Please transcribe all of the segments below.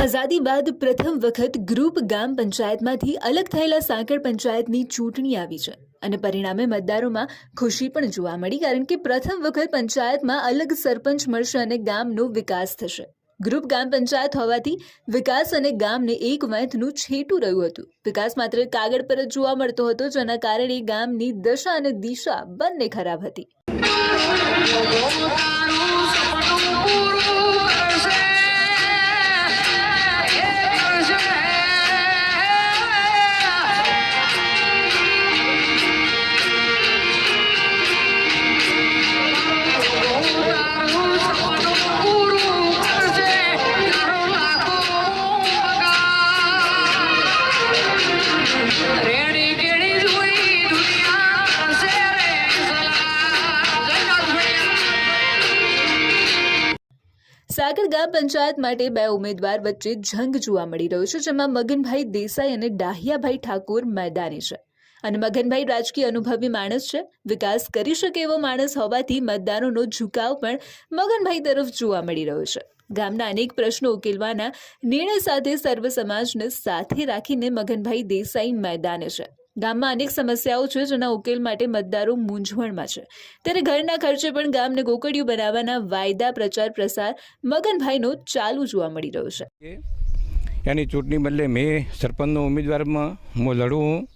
આઝાદી બાદ પ્રથમ વખત ગ્રુપ ગામ પંચાયતમાંથી અલગ થયેલા સાંકળ પંચાયતની ચૂંટણી આવી છે અને પરિણામે મતદારોમાં ખુશી પણ જોવા મળી, કારણ કે પ્રથમ વખત પંચાયતમાં અલગ સરપંચ મળશે અને ગામનો વિકાસ થશે. ગ્રુપ ગામ પંચાયત હોવાથી વિકાસ અને ગામને એક વહેંચનું છેટું રહ્યું હતું. વિકાસ માત્ર કાગળ પર જ જોવા મળતો હતો, જેના કારણે ગામની દશા અને દિશા બંને ખરાબ હતી. સાંકળ ગામ પંચાયત માટે બે ઉમેદવાર વચ્ચે જંગ જોવા મળી રહ્યો છે, જેમાં મગનભાઈ દેસાઈ અને ડાહિયાભાઈ ઠાકોર મેદાની છે. અને મગનભાઈ રાજકીય અનુભવી માણસ છે, વિકાસ કરી શકે એવો માણસ હોવાથી મતદારોનો ઝુકાવ પણ મગનભાઈ તરફ જોવા મળી રહ્યો છે. ગામના અનેક પ્રશ્નો ઉકેલવાના નિર્ણય સાથે સર્વ સમાજને સાથે રાખીને મગનભાઈ દેસાઈ મેદાને છે. ગામમાં અનેક સમસ્યાઓ છે, જેના ઉકેલ માટે મતદારો મૂંઝવણમાં છે. ત્યારે ઘરના ખર્ચે પણ ગામને ગોકળિયું બનાવવાના વાયદા પ્રચાર પ્રસાર મગનભાઈનો ચાલુ જોવા મળી રહ્યો છે. એની ચૂંટણી બદલે મેં સરપંચનો ઉમેદવારમાં હું લડું,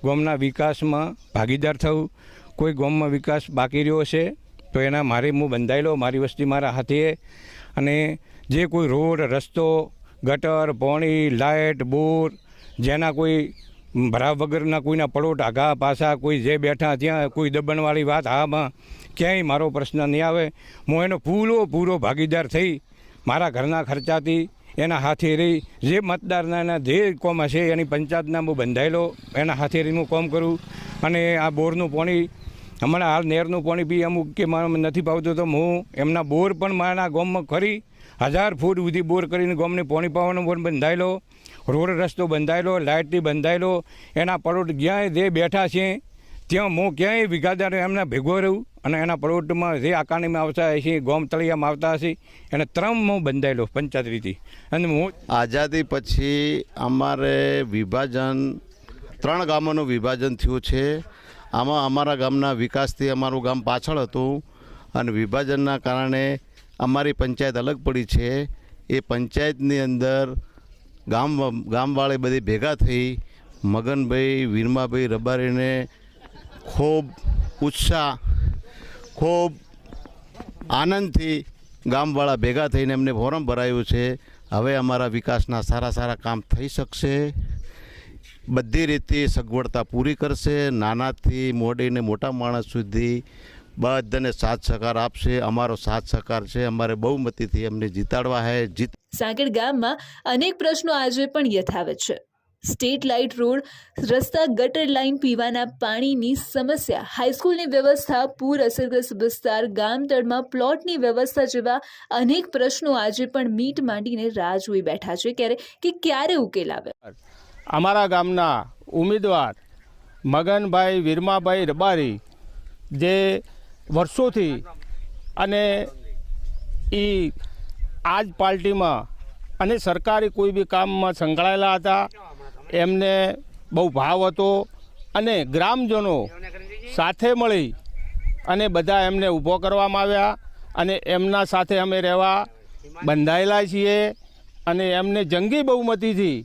ગામના વિકાસમાં ભાગીદાર થવું. કોઈ ગામમાં વિકાસ બાકી રહ્યો છે તો એના મારે હું બંધાયેલો, મારી વસ્તી મારા હાથે. અને જે કોઈ રોડ, રસ્તો, ગટર, પાણી, લાઇટ, બોર, જેના કોઈ ભરાવ વગરના કોઈના પડોટ આઘા પાછા કોઈ જે બેઠા ત્યાં કોઈ દબણવાળી વાત આમાં ક્યાંય મારો પ્રશ્ન નહીં આવે. હું એનો પૂરો ભાગીદાર થઈ મારા ઘરના ખર્ચાથી એના હાથે રહી જે મતદારના એના જે કોમ હશે એની પંચાયતના હું બંધાયેલો, એના હાથે રહી હું કોમ કરું. અને આ બોરનું પાણી હમણાં હાલ નહેરનું પાણી બી અમુક કે મારે નથી ભાવતું, તો હું એમના બોર પણ મારા ગામમાં કરી 1000 ફૂટ સુધી બોર કરીને ગામને પાણી પાવાનો પણ બંધાયેલો, રોડ રસ્તો બંધાયેલો, લાઇટથી બંધાયેલો. એના પરોટ જ્યાં જે બેઠા છે ત્યાં હું ક્યાંય વિઘાદાર એમના ભેગો રહું અને એના પરોટમાં જે આકાનીમાં આવતા હશે, ગામ તળિયામાં આવતા હશે એને હું બંધાયેલો પંચાયત રીતે. અને હું આઝાદી પછી અમારે વિભાજન 3 ગામોનું વિભાજન થયું છે. આમાં અમારા ગામના વિકાસથી અમારું ગામ પાછળ હતું અને વિભાજનના કારણે અમારી પંચાયત અલગ પડી છે. એ પંચાયતની અંદર ગામવાળે બધી ભેગા થઈ મગનભાઈ, વીરમાભાઈ રબારીને ખૂબ ઉત્સાહ, ખૂબ આનંદથી ગામવાળા ભેગા થઈને એમને ફોરમ ભરાયું છે. હવે અમારા વિકાસના સારા કામ થઈ શકશે, બધી રીતે સગવડતા પૂરી કરશે. નાનાથી મોડીને મોટા માણસ સુધી બધાને સાથ સહકાર આપશે. અમારો સાથ સહકાર છે, અમારે બહુમતીથી અમને જીતાડવા હે. સાંકળ ગામમાં અનેક પ્રશ્નો આજે પણ યથાવત છે. સ્ટેટ લાઇટ રોડ, રસ્તા, ગટર લાઇન, પીવાના પાણીની સમસ્યા, હાઈસ્કૂલની વ્યવસ્થા, પૂર અસરગ્રસ્ત વિસ્તાર, ગામ તળમાં પ્લોટની વ્યવસ્થા જેવા અનેક પ્રશ્નો આજે પણ મીટ માંડીને રાહ જોઈ બેઠા છે કે ક્યારે ઉકેલ આવે. અમારા ગામના ઉમેદવાર મગનભાઈ વીરમાભાઈ રબારી જે વર્ષોથી અને એ આ જ પાર્ટીમાં અને સરકારી કોઈ બી કામમાં સંકળાયેલા હતા, એમને બહુ ભાવ હતો અને ગ્રામજનો સાથે મળી અને બધા એમને ઊભો કરવામાં આવ્યા અને એમના સાથે અમે રહેવા બંધાયેલા છીએ અને એમને જંગી બહુમતીથી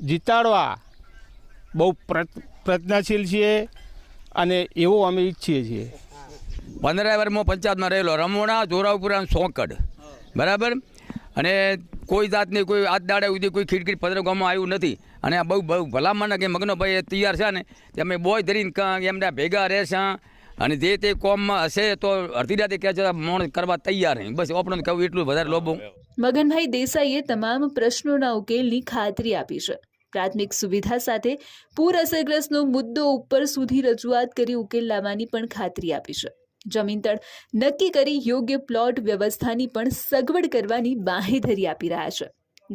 જીતાડવા બહુ પ્રયત્નશીલ છીએ અને એવું અમે ઈચ્છીએ છીએ. 15 વર્ષમાં પંચાયતમાં રહેલો, રમોણા, જોરાવપુરા, સોંકડ, બરાબર. અને કોઈ જાતની કોઈ આજ દાડે સુધી કોઈ ખીડખીડ પત્ર ગામમાં આવ્યું નથી. અને આ બહુ ભલામણ કે મગનભાઈ તૈયાર છે ને કે અમે બોય ધરીને એમના ભેગા રહેશે અને જે તે કોમમાં હશે તો અડધી રાતે કહે છે મોણ કરવા તૈયાર નહીં. બસ આપણને કહું એટલું વધારે લોભું. મગનભાઈ દેસાઈએ તમામ પ્રશ્નોના ઉકેલની ખાતરી આપી છે. પ્રાથમિક સુવિધા સાથે પૂર અસરગ્રસ્તનો મુદ્દો ઉપર સુધી રજૂઆત કરી ઉકેલ લાવવાની પણ ખાતરી આપી છે. જમીન તળ નક્કી કરી યોગ્ય પ્લોટ વ્યવસ્થાની પણ સગવડ કરવાની બાંહેધરી આપી રહ્યા છે.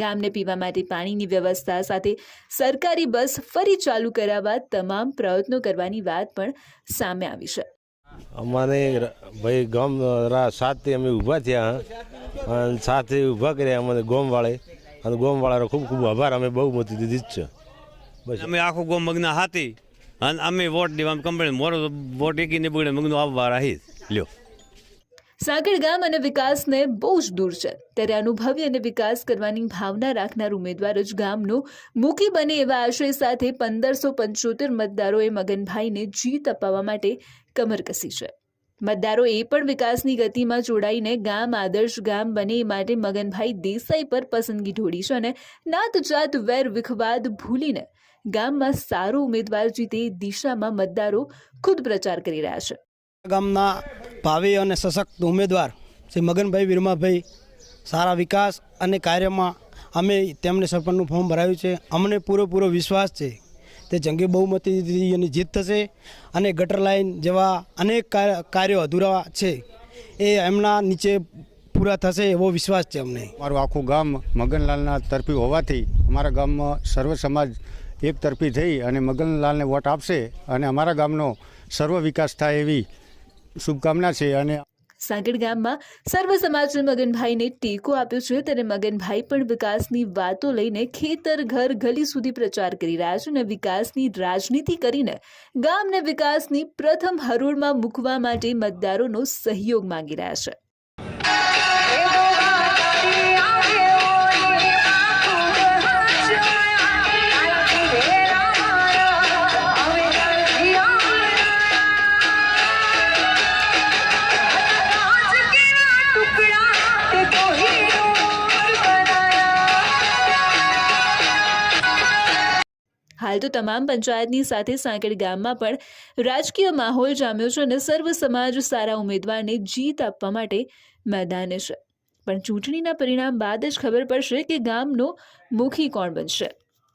ગામને પીવા માટે પાણીની વ્યવસ્થા સાથે સરકારી બસ ફરી ચાલુ કરાવવા તમામ પ્રયત્નો કરવાની વાત પણ સામે આવી છે. અમારે ભાઈ ગામ સાથે અમે ઊભા થયા અને સાથે ઊભા કર્યા અમને ગામવાળે અને ગોમવાળાનો ખૂબ ખૂબ આભાર. અમે બહુ મતી દીધી જ છે. બસ અમે આખું ગોમ મગના હાથી અને અમે વોટ દેવા કંપની મોરો વોટ એકીને બગડે મગનું આવવા રહી લ્યો. સાંકળ ગામ અને વિકાસને બહુ જ દૂર છે, ત્યારે અનુભવી અને વિકાસ કરવાની ભાવના રાખનાર ઉમેદવાર જ ગામનું મુખી બને એવા આશય સાથે 1575 મતદારોએ મગનભાઈને જીત અપાવવા માટે કમર કસી છે. મતદારો એ પણ વિકાસની ગતિમાં જોડાઈને ગામ આદર્શ ગામ બને એ માટે મગનભાઈ દેસાઈ પર પસંદગી ઢોળી છે અને નાત જાત વેર વિખવાદ ભૂલીને ગામમાં સારો ઉમેદવાર જીતે એ દિશામાં મતદારો ખુદ પ્રચાર કરી રહ્યા છે. ગામના ભાવિ અને સશક્ત ઉમેદવાર શ્રી મગનભાઈ વિરમાભાઈ સારા વિકાસ અને કાર્યમાં અમે તેમને સરપંચનું ફોર્મ ભરાયું છે. અમને પૂરેપૂરો વિશ્વાસ છે તે જંગી બહુમતીથી એની જીત થશે અને ગટર લાઇન જેવા અનેક કાર્યો અધૂરા છે એ એમના નીચે પૂરા થશે એવો વિશ્વાસ છે અમને. અમારું આખું ગામ મગનલાલના તરફી હોવાથી અમારા ગામમાં સર્વ સમાજ એક તરફી થઈ અને મગનલાલને વોટ આપશે અને અમારા ગામનો સર્વ વિકાસ થાય એવી શુભકામના છે. અને સાંકળ ગામમાં સર્વ સમાજે મગનભાઈને ટેકો આપ્યો છે, ત્યારે મગનભાઈ પણ વિકાસની વાતો લઈને ખેતર ઘર ગલી સુધી પ્રચાર કરી રહ્યા છે અને વિકાસની રાજનીતિ કરીને ગામને વિકાસની પ્રથમ હરોળમાં મૂકવા માટે મતદારોનો સહયોગ માંગી રહ્યા છે. હાલ તો તમામ પંચાયતની સાથે સાંકળ ગામમાં પણ રાજકીય માહોલ જામ્યો છે અને સર્વ સમાજ સારા ઉમેદવારને જીત આપવા માટે મેદાને છે. પણ ચૂંટણીના પરિણામ બાદ જ ખબર પડશે કે ગામનો મુખી કોણ બનશે.